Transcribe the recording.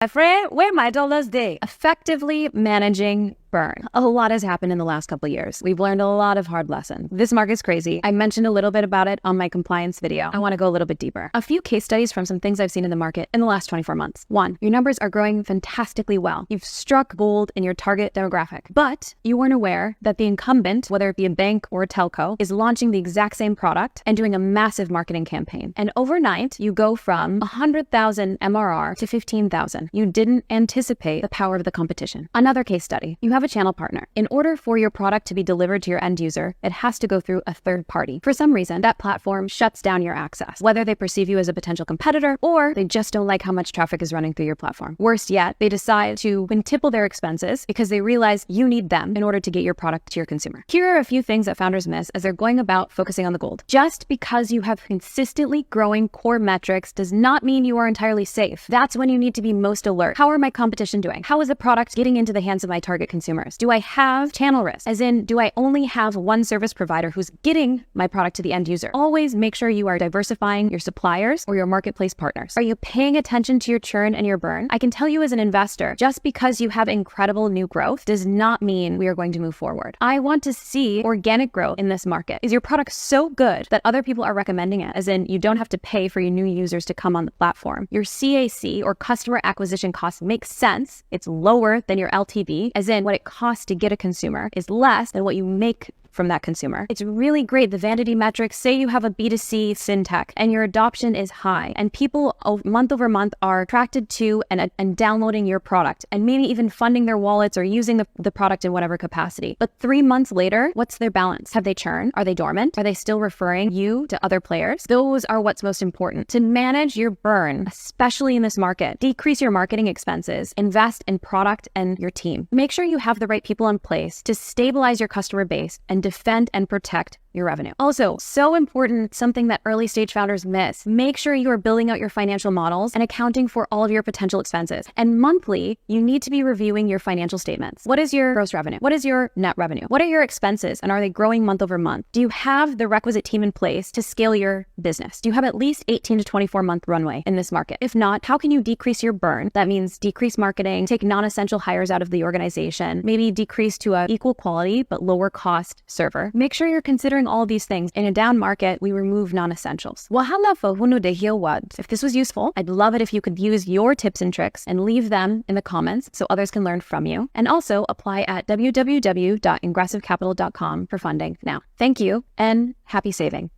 Where my dollars day? Effectively managing burn. A lot has happened in the last couple of years. We've learned a lot of hard lessons. This market's crazy. I mentioned a little bit about it on my compliance video. I want to go a little bit deeper. A few case studies from some things I've seen in the market in the last 24 months. 1, your numbers are growing fantastically well. You've struck gold in your target demographic, but you weren't aware that the incumbent, whether it be a bank or a telco, is launching the exact same product and doing a massive marketing campaign. And overnight, you go from 100,000 MRR to 15,000. You didn't anticipate the power of the competition. Another case study. You have a channel partner. In order for your product to be delivered to your end user, it has to go through a third party. For some reason, that platform shuts down your access, whether they perceive you as a potential competitor or they just don't like how much traffic is running through your platform. Worst yet, they decide to quintuple their expenses because they realize you need them in order to get your product to your consumer. Here are a few things that founders miss as they're going about focusing on the gold. Just because you have consistently growing core metrics does not mean you are entirely safe. That's when you need to be most alert. How are my competition doing? How is the product getting into the hands of my target consumers? Do I have channel risk? As in, do I only have one service provider who's getting my product to the end user? Always make sure you are diversifying your suppliers or your marketplace partners. Are you paying attention to your churn and your burn? I can tell you as an investor, just because you have incredible new growth does not mean we are going to move forward. I want to see organic growth in this market. Is your product so good that other people are recommending it? As in, you don't have to pay for your new users to come on the platform. Your CAC or customer acquisition cost makes sense. It's lower than your LTV, as in what it costs to get a consumer is less than what you make from that consumer. It's really great. The vanity metrics say you have a B2C fintech and your adoption is high and people month over month are attracted to and downloading your product and maybe even funding their wallets or using the product in whatever capacity. But 3 months later, what's their balance? Have they churned? Are they dormant? Are they still referring you to other players? Those are what's most important. To manage your burn, especially in this market, decrease your marketing expenses, invest in product and your team. Make sure you have the right people in place to stabilize your customer base and defend and protect your revenue. Also, so important, something that early stage founders miss. Make sure you are building out your financial models and accounting for all of your potential expenses. And monthly, you need to be reviewing your financial statements. What is your gross revenue? What is your net revenue? What are your expenses? And are they growing month over month? Do you have the requisite team in place to scale your business? Do you have at least 18 to 24 month runway in this market? If not, how can you decrease your burn? That means decrease marketing, take non-essential hires out of the organization, maybe decrease to a equal quality but lower cost server. Make sure you're considering all of these things. In a down market, we remove non-essentials. If this was useful, I'd love it if you could use your tips and tricks and leave them in the comments so others can learn from you. And also apply at www.ingressivecapital.com for funding now. Thank you and happy saving.